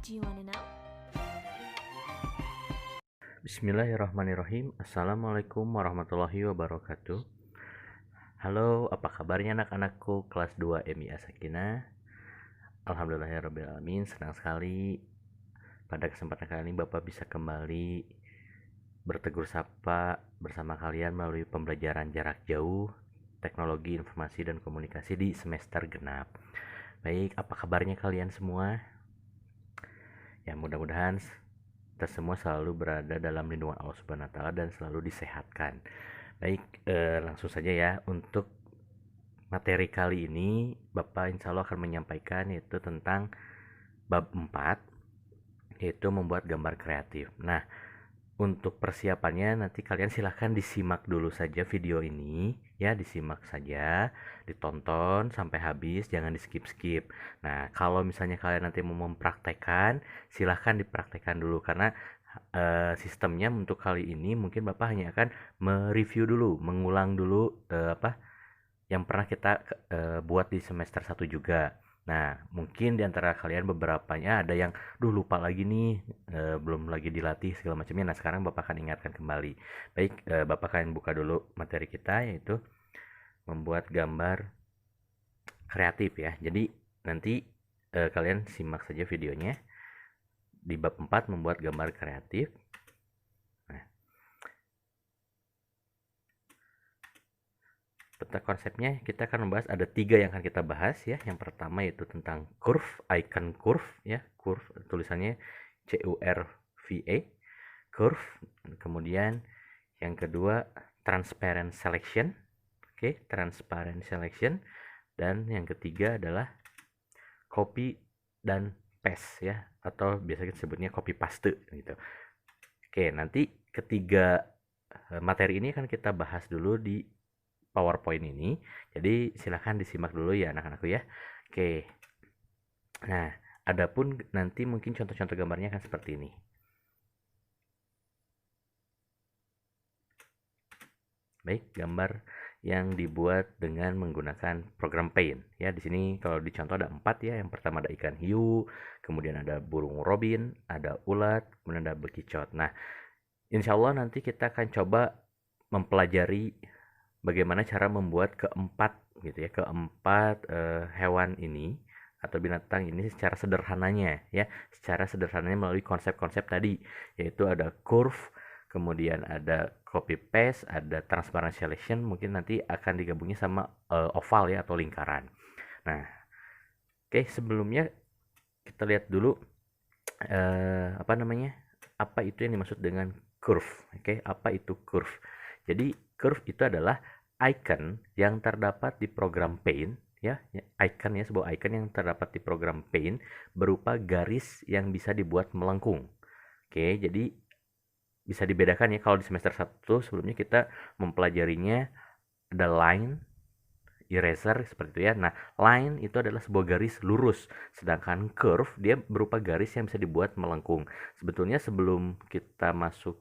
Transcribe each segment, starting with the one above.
Do you wanna know? Bismillahirrahmanirrahim. Assalamualaikum warahmatullahi wabarakatuh. Halo, apa kabarnya anak-anakku kelas 2 MIA Sakinah? Alhamdulillahirrahmanirrahim, senang sekali pada kesempatan kali ini Bapak bisa kembali bertegur sapa bersama kalian melalui pembelajaran jarak jauh teknologi informasi dan komunikasi di semester genap. Baik, apa kabarnya kalian semua? Ya, mudah-mudahan kita semua selalu berada dalam lindungan Allah Subhanahu wa taala dan selalu disehatkan. Baik, langsung saja ya. Untuk materi kali ini Bapak insya Allah akan menyampaikan yaitu tentang bab 4, yaitu membuat gambar kreatif. Nah, untuk persiapannya nanti kalian silahkan disimak dulu saja video ini ya, disimak saja, ditonton sampai habis, jangan di skip-skip. Nah, kalau misalnya kalian nanti mau mempraktekkan, silahkan dipraktekkan dulu karena sistemnya untuk kali ini mungkin Bapak hanya akan mereview dulu, mengulang dulu yang pernah kita buat di semester 1 juga. Nah, mungkin di antara kalian beberapanya ada yang lupa lagi nih, belum lagi dilatih segala macamnya. Nah, sekarang Bapak akan ingatkan kembali. Baik, Bapak akan buka dulu materi kita, yaitu membuat gambar kreatif ya. Jadi nanti kalian simak saja videonya di bab 4 membuat gambar kreatif. Tentang konsepnya kita akan membahas, ada 3 yang akan kita bahas ya. Yang pertama yaitu tentang curve, icon curve ya, curve tulisannya CURVE, curve. Kemudian yang kedua transparent selection, oke, transparent selection. Dan yang ketiga adalah copy dan paste ya, atau biasa kita sebutnya copy paste gitu. Oke, nanti ketiga materi ini akan kita bahas dulu di PowerPoint ini. Jadi silahkan disimak dulu ya anak-anakku ya. Oke. Nah, adapun nanti mungkin contoh-contoh gambarnya akan seperti ini. Baik, gambar yang dibuat dengan menggunakan program Paint. Ya, di sini kalau dicontoh ada 4 ya. Yang pertama ada ikan hiu, kemudian ada burung robin, ada ulat, kemudian ada bekicot. Nah, insya Allah nanti kita akan coba mempelajari bagaimana cara membuat keempat gitu ya, keempat hewan ini atau binatang ini secara sederhananya ya, secara sederhananya melalui konsep-konsep tadi, yaitu ada curve, kemudian ada copy paste, ada transparent selection, mungkin nanti akan digabungnya sama oval ya atau lingkaran. Nah, oke, sebelumnya kita lihat dulu apa itu yang dimaksud dengan curve. Oke, apa itu curve? Jadi curve itu adalah icon yang terdapat di program Paint ya, icon ya, sebuah icon yang terdapat di program Paint berupa garis yang bisa dibuat melengkung. Oke, jadi bisa dibedakan ya, kalau di semester 1 sebelumnya kita mempelajarinya ada line, eraser seperti itu ya. Nah, line itu adalah sebuah garis lurus, sedangkan curve dia berupa garis yang bisa dibuat melengkung. Sebetulnya sebelum kita masuk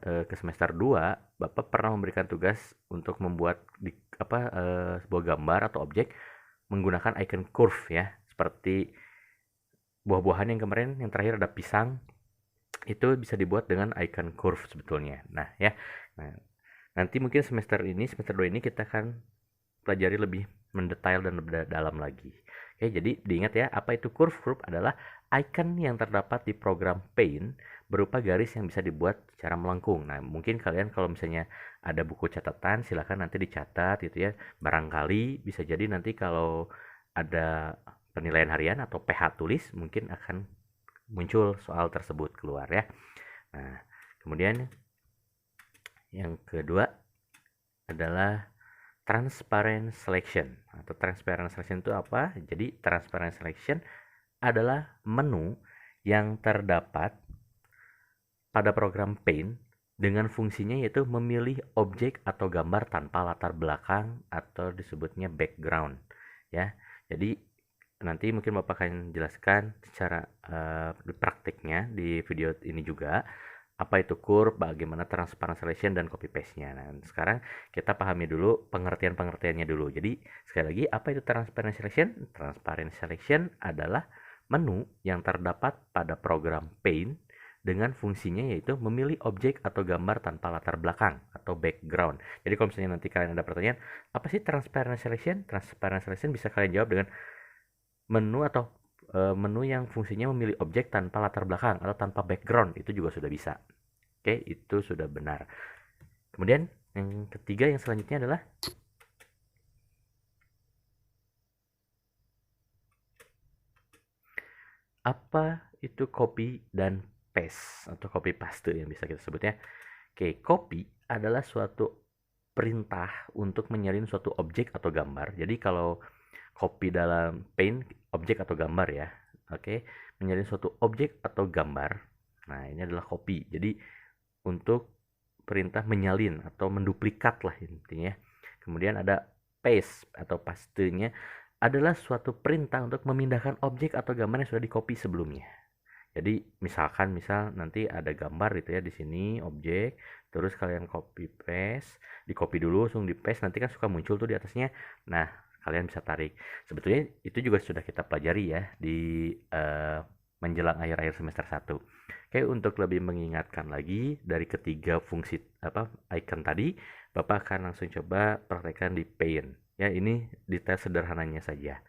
ke semester 2, Bapak pernah memberikan tugas untuk membuat sebuah gambar atau objek menggunakan icon curve ya, seperti buah-buahan yang kemarin yang terakhir ada pisang, itu bisa dibuat dengan icon curve sebetulnya. Nah ya, nanti mungkin semester 2 ini kita akan pelajari lebih mendetail dan lebih dalam lagi. Oke, jadi diingat ya, apa itu curve? Curve adalah icon yang terdapat di program Paint berupa garis yang bisa dibuat secara melengkung. Nah, mungkin kalian kalau misalnya ada buku catatan, silakan nanti dicatat gitu ya. Barangkali bisa jadi nanti kalau ada penilaian harian atau PH tulis, mungkin akan muncul soal tersebut keluar ya. Nah, kemudian yang kedua adalah transparent selection. Atau transparent selection itu apa? Jadi transparent selection adalah menu yang terdapat pada program Paint dengan fungsinya yaitu memilih objek atau gambar tanpa latar belakang atau disebutnya background ya. Jadi nanti mungkin Bapak akan jelaskan secara praktiknya di video ini juga, apa itu curve, bagaimana transparent selection dan copy paste-nya. Nah, sekarang kita pahami dulu pengertian-pengertiannya dulu. Jadi, sekali lagi, apa itu transparent selection? Transparent selection adalah menu yang terdapat pada program Paint dengan fungsinya yaitu memilih objek atau gambar tanpa latar belakang atau background. Jadi kalau misalnya nanti kalian ada pertanyaan, apa sih transparent selection? Transparent selection bisa kalian jawab dengan menu atau menu yang fungsinya memilih objek tanpa latar belakang atau tanpa background, itu juga sudah bisa. Oke, itu sudah benar. Kemudian yang ketiga, yang selanjutnya adalah apa itu copy dan paste atau copy paste yang bisa kita sebutnya. Oke, copy adalah suatu perintah untuk menyalin suatu objek atau gambar. Jadi kalau copy dalam Paint, objek atau gambar ya. Oke, menyalin suatu objek atau gambar. Nah, ini adalah copy. Jadi untuk perintah menyalin atau menduplikat lah intinya. Kemudian ada paste atau pastenya adalah suatu perintah untuk memindahkan objek atau gambar yang sudah di-copy sebelumnya. Jadi misal nanti ada gambar gitu ya di sini objek, terus kalian copy paste, di-copy dulu langsung di-paste, nanti kan suka muncul tuh di atasnya. Nah, kalian bisa tarik. Sebetulnya itu juga sudah kita pelajari ya di menjelang akhir-akhir semester 1. Oke, untuk lebih mengingatkan lagi dari ketiga fungsi icon tadi, Bapak akan langsung coba praktekkan di Paint. Ya, ini detail sederhananya saja.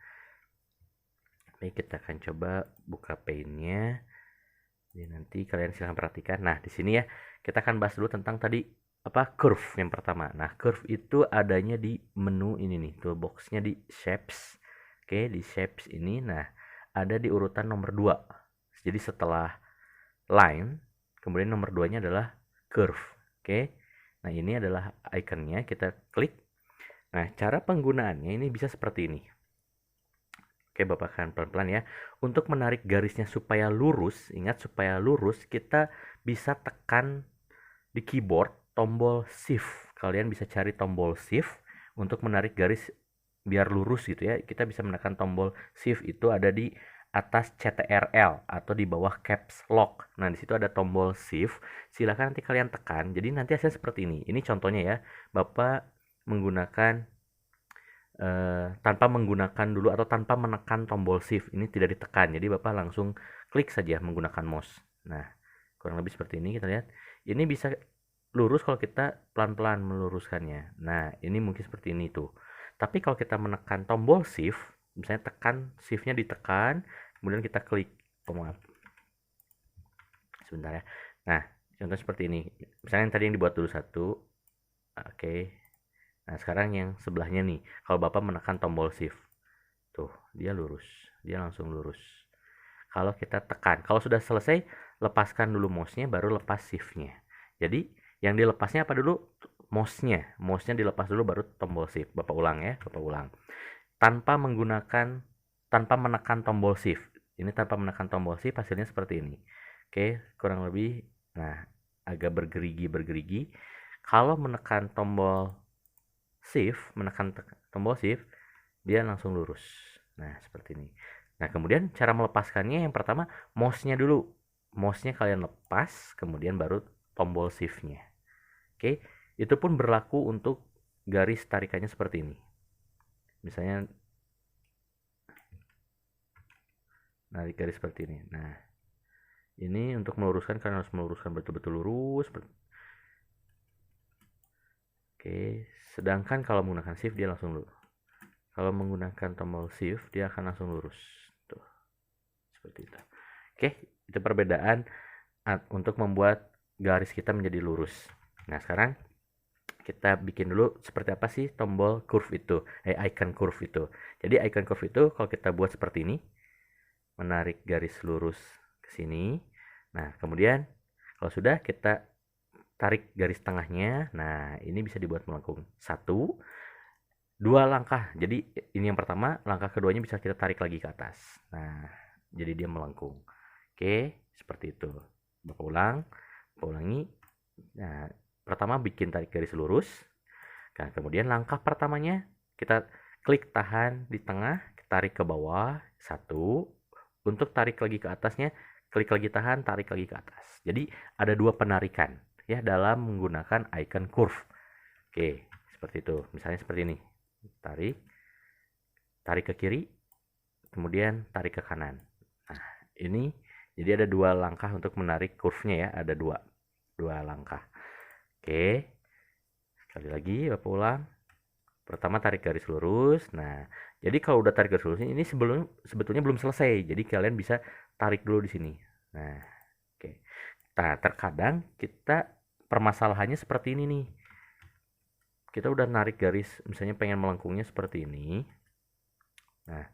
Baik, kita akan coba buka Paint-nya. Jadi nanti kalian silahkan perhatikan. Nah, di sini ya, kita akan bahas dulu tentang tadi curve yang pertama. Nah, curve itu adanya di menu ini nih, toolbox-nya di shapes. Oke, di shapes ini nah ada di urutan nomor 2. Jadi setelah line, kemudian nomor 2-nya adalah curve. Oke. Nah, ini adalah ikonnya, kita klik. Nah, cara penggunaannya ini bisa seperti ini. Oke, Bapak akan pelan-pelan ya. Untuk menarik garisnya supaya lurus, ingat supaya lurus, kita bisa tekan di keyboard tombol shift. Kalian bisa cari tombol shift untuk menarik garis biar lurus gitu ya. Kita bisa menekan tombol shift, itu ada di atas CTRL atau di bawah caps lock. Nah, di situ ada tombol shift. Silahkan nanti kalian tekan. Jadi nanti hasilnya seperti ini. Ini contohnya ya. Bapak menggunakan tanpa menggunakan dulu atau tanpa menekan tombol shift, ini tidak ditekan, jadi Bapak langsung klik saja menggunakan mouse. Nah, kurang lebih seperti ini, kita lihat ini bisa lurus kalau kita pelan-pelan meluruskannya. Nah, ini mungkin seperti ini tuh, tapi kalau kita menekan tombol shift, misalnya tekan shiftnya ditekan, kemudian kita klik, maaf sebentar ya. Nah, contoh seperti ini, misalnya yang tadi yang dibuat dulu satu. Oke. Nah, sekarang yang sebelahnya nih, kalau Bapak menekan tombol shift, tuh, dia lurus, dia langsung lurus. Kalau kita tekan, kalau sudah selesai, lepaskan dulu mouse-nya, baru lepas shift-nya. Jadi, yang dilepasnya apa dulu? Mouse-nya. Mouse-nya dilepas dulu, baru tombol shift. Bapak ulang ya, Bapak ulang. Tanpa menekan tombol shift. Ini tanpa menekan tombol shift, hasilnya seperti ini. Oke, kurang lebih, nah, agak bergerigi. Kalau menekan tombol shift, menekan tombol shift, dia langsung lurus. Nah, seperti ini. Nah, kemudian cara melepaskannya yang pertama mouse-nya dulu. Mouse-nya kalian lepas, kemudian baru tombol shift-nya. Oke, itu pun berlaku untuk garis tarikannya seperti ini. Misalnya narik garis seperti ini. Nah, ini untuk meluruskan, kalian harus meluruskan betul-betul lurus. Oke, sedangkan kalau menggunakan shift dia langsung lurus. Kalau menggunakan tombol shift dia akan langsung lurus. Tuh. Seperti itu. Oke, itu perbedaan untuk membuat garis kita menjadi lurus. Nah, sekarang kita bikin dulu seperti apa sih tombol curve itu, icon curve itu. Jadi icon curve itu kalau kita buat seperti ini, menarik garis lurus ke sini. Nah, kemudian kalau sudah kita tarik garis tengahnya. Nah, ini bisa dibuat melengkung. 1, 2 langkah. Jadi ini yang pertama, langkah keduanya bisa kita tarik lagi ke atas. Nah, jadi dia melengkung. Oke, seperti itu. Bapak ulangi. Nah, pertama bikin tarik garis lurus. Nah, kemudian langkah pertamanya kita klik tahan di tengah, tarik ke bawah. 1. Untuk tarik lagi ke atasnya, klik lagi tahan, tarik lagi ke atas. Jadi ada 2 penarikan ya dalam menggunakan icon curve. Oke, seperti itu. Misalnya seperti ini. Tarik ke kiri, kemudian tarik ke kanan. ini jadi ada 2 langkah untuk menarik curve-nya ya, ada 2 langkah. Oke, sekali lagi Bapak ulang. Pertama tarik garis lurus. Nah, jadi kalau udah tarik garis lurus ini sebetulnya belum selesai. Jadi kalian bisa tarik dulu di sini. Nah, oke. Nah, terkadang kita permasalahannya seperti ini nih. Kita udah narik garis, misalnya pengen melengkungnya seperti ini. Nah,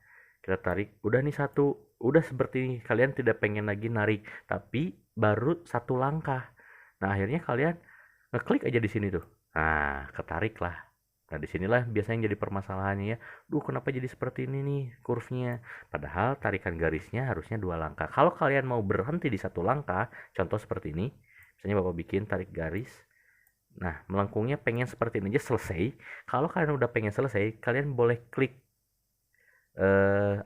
kita tarik, udah nih satu, udah seperti ini. Kalian tidak pengen lagi narik, tapi baru satu langkah. Nah, akhirnya kalian ngeklik aja di sini tuh. Nah, ketarik lah. Nah, disinilah biasanya jadi permasalahannya ya. Duh, kenapa jadi seperti ini nih kurvnya? Padahal tarikan garisnya harusnya 2 langkah. Kalau kalian mau berhenti di satu langkah, contoh seperti ini. Misalnya Bapak bikin tarik garis. Nah, melengkungnya pengen seperti ini aja selesai. Kalau kalian udah pengen selesai, kalian boleh klik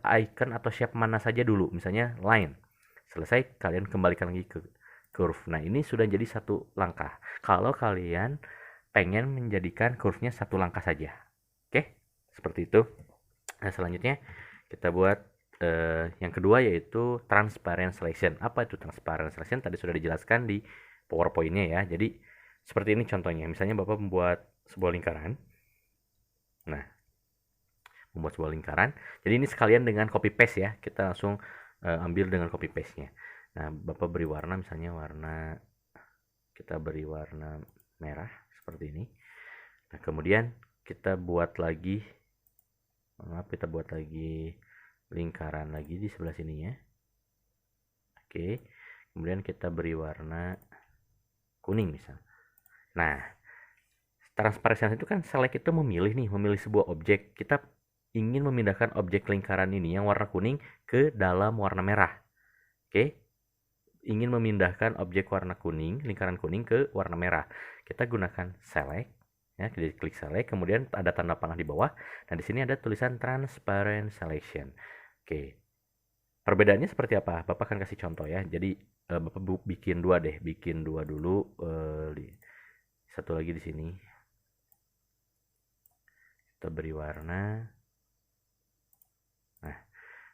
icon atau shape mana saja dulu. Misalnya line. Selesai, kalian kembalikan lagi ke curve. Nah, ini sudah jadi satu langkah. Kalau kalian pengen menjadikan curve-nya satu langkah saja. Oke, seperti itu. Nah, selanjutnya kita buat yang kedua yaitu transparent selection. Apa itu transparent selection? Tadi sudah dijelaskan di PowerPoint-nya ya. Jadi seperti ini contohnya. Misalnya Bapak membuat sebuah lingkaran. Nah, membuat sebuah lingkaran. Jadi ini sekalian dengan copy paste ya. Kita langsung ambil dengan copy paste-nya. Nah, Bapak beri warna misalnya kita beri warna merah seperti ini. Nah, kemudian kita buat lagi lingkaran lagi di sebelah sini ya. Oke. Kemudian kita beri warna kuning misal. Nah, transparansi itu kan select itu memilih sebuah objek. Kita ingin memindahkan objek lingkaran ini yang warna kuning ke dalam warna merah. Oke. Ingin memindahkan objek warna kuning, lingkaran kuning ke warna merah. Kita gunakan select ya, klik select, kemudian ada tanda panah di bawah. Nah, di sini ada tulisan transparent selection. Oke. Perbedaannya seperti apa? Bapak akan kasih contoh ya. Jadi Bapak bikin 2 deh, bikin 2 dulu, satu lagi di sini. Kita beri warna. Nah,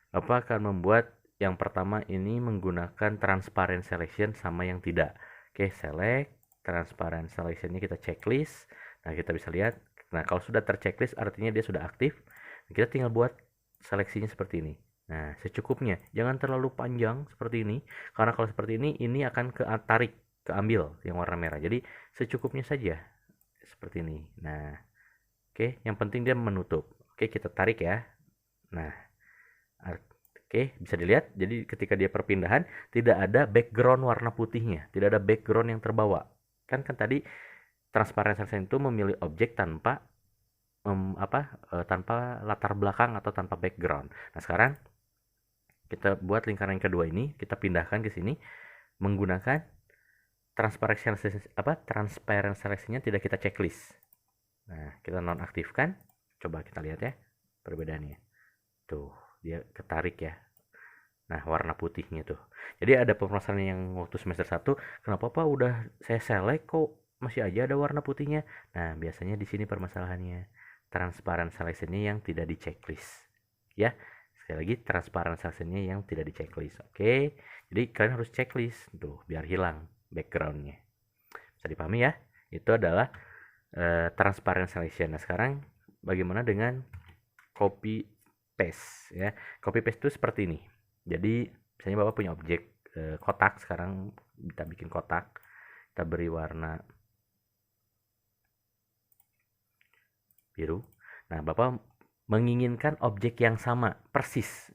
Bapak akan membuat yang pertama ini menggunakan transparent selection sama yang tidak. Oke, select, transparent selection-nya kita checklist. Nah, kita bisa lihat. Nah, kalau sudah terchecklist artinya dia sudah aktif. Kita tinggal buat seleksinya seperti ini. Nah, secukupnya. Jangan terlalu panjang seperti ini. Karena kalau seperti ini akan keambil yang warna merah. Jadi, secukupnya saja. Seperti ini. Nah, oke. Yang penting dia menutup. Oke, kita tarik ya. Nah, oke, bisa dilihat. Jadi ketika dia perpindahan tidak ada background warna putihnya, tidak ada background yang terbawa. Kan tadi transparent selection itu memilih objek tanpa tanpa latar belakang atau tanpa background. Nah, sekarang kita buat lingkaran yang kedua ini, kita pindahkan ke sini menggunakan transparent selection-nya tidak kita checklist. Nah, kita nonaktifkan. Coba kita lihat ya perbedaannya. Tuh, dia ketarik ya. Nah, warna putihnya tuh. Jadi ada permasalahan yang waktu semester 1, kenapa Pak udah saya select kok masih aja ada warna putihnya? Nah, biasanya di sini permasalahannya. Transparent selection-nya yang tidak di checklist. Ya, sekali lagi transparent selection-nya yang tidak di checklist. Oke, jadi kalian harus checklist tuh biar hilang background-nya. Bisa dipahami ya? Itu adalah transparent selection. Nah, sekarang bagaimana dengan copy paste ya? Copy paste itu seperti ini. Jadi misalnya Bapak punya objek kotak, sekarang kita bikin kotak, kita beri warna biru. Nah, Bapak menginginkan objek yang sama persis.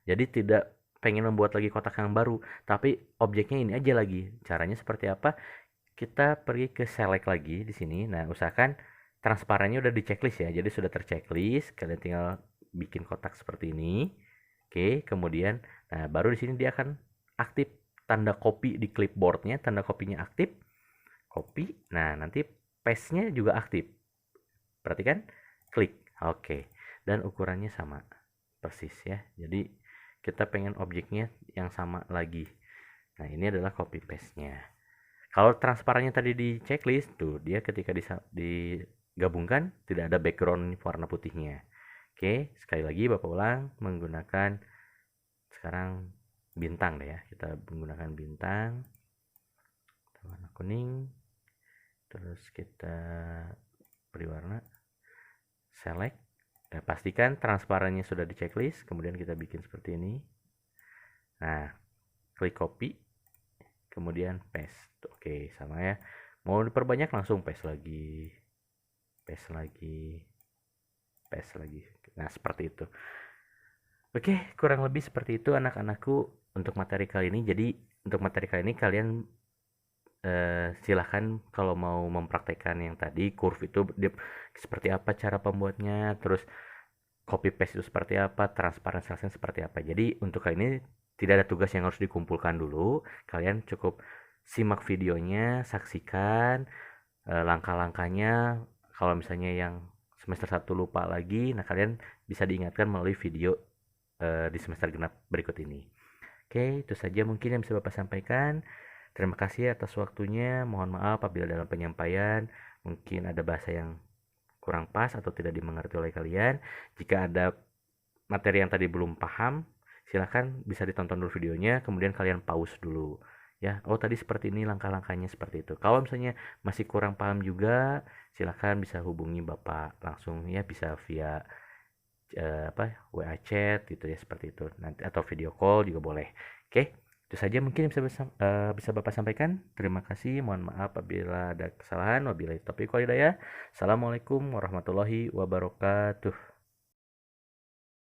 Jadi tidak pengen membuat lagi kotak yang baru, tapi objeknya ini aja lagi. Caranya seperti apa? Kita pergi ke select lagi di sini. Nah, usahakan transparannya udah di checklist ya. Jadi sudah terchecklist, kalian tinggal bikin kotak seperti ini. Oke, kemudian nah baru di sini dia akan aktif tanda copy di clipboardnya, tanda kopinya aktif, copy. Nah, nanti paste-nya juga aktif. Perhatikan, klik. Oke, dan ukurannya sama persis ya. Jadi kita pengen objeknya yang sama lagi. Nah, ini adalah copy paste-nya. Kalau transparannya tadi di checklist tuh, dia ketika digabungkan tidak ada background warna putihnya. Oke, sekali lagi Bapak ulang menggunakan sekarang bintang deh ya, kita menggunakan bintang warna kuning, terus kita beri warna, select, pastikan transparannya sudah di checklist, kemudian kita bikin seperti ini. Nah, klik copy, kemudian paste. Oke, sama ya. Mau diperbanyak langsung paste lagi, paste lagi, paste lagi. Nah, seperti itu. Oke, kurang lebih seperti itu anak-anakku untuk materi kali ini. Jadi, untuk materi kali ini kalian silahkan kalau mau mempraktekkan yang tadi curve itu seperti apa cara pembuatnya, terus copy paste itu seperti apa, transparan stylesnya seperti apa. Jadi untuk kali ini tidak ada tugas yang harus dikumpulkan dulu, kalian cukup simak videonya, saksikan langkah-langkahnya. Kalau misalnya yang semester 1 lupa lagi, nah kalian bisa diingatkan melalui video di semester genap berikut ini. Oke, itu saja mungkin yang bisa Bapak sampaikan. Terima kasih atas waktunya. Mohon maaf apabila dalam penyampaian mungkin ada bahasa yang kurang pas atau tidak dimengerti oleh kalian. Jika ada materi yang tadi belum paham, silahkan bisa ditonton dulu videonya, kemudian kalian pause dulu. Ya, oh tadi seperti ini langkah-langkahnya seperti itu. Kalau misalnya masih kurang paham juga, silahkan bisa hubungi Bapak langsung ya, bisa via WA chat gitu ya, seperti itu nanti, atau video call juga boleh. Oke, itu saja mungkin yang bisa Bapak sampaikan. Terima kasih, mohon maaf apabila ada kesalahan. Wabillahi taufiq wal hidayah. Assalamualaikum warahmatullahi wabarakatuh.